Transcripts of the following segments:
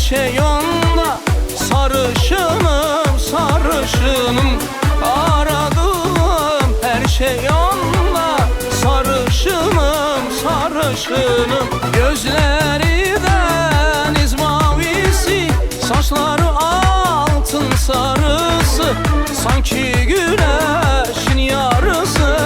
Şey yolda sarışınım, sarışınım. Aradım her şey yolda sarışınım, sarışınım. Gözleri deniz mavisi, saçları altın sarısı, sanki güneşin yarısı.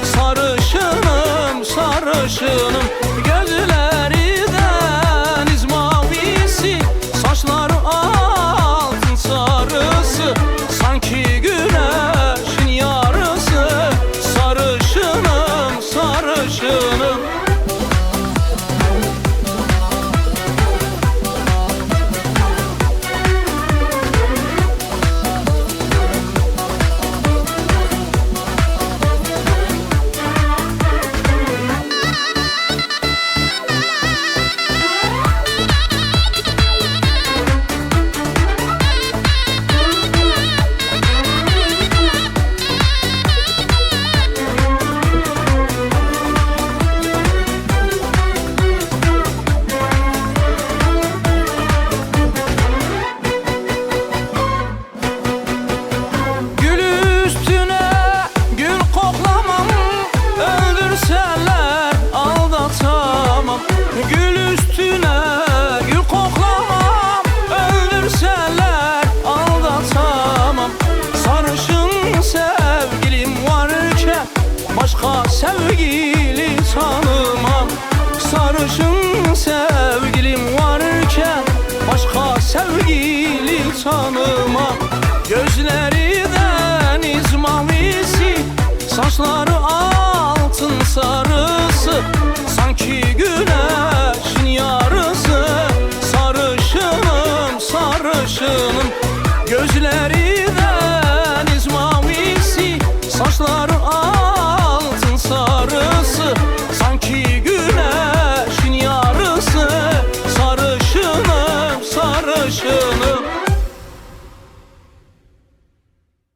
Sarışınım, sarışınım. Gözleri deniz mavisi, saçları altın sarısı, sanki güneşin yarısı. Sarışınım, sarışınım. Gül üstüne gül koklamam, öldürseler aldatamam. Sarışın sevgilim varken başka sevgili tanımam. Sarışın sevgilim varken başka sevgili tanımam. Gözleri deniz mavisi, saçları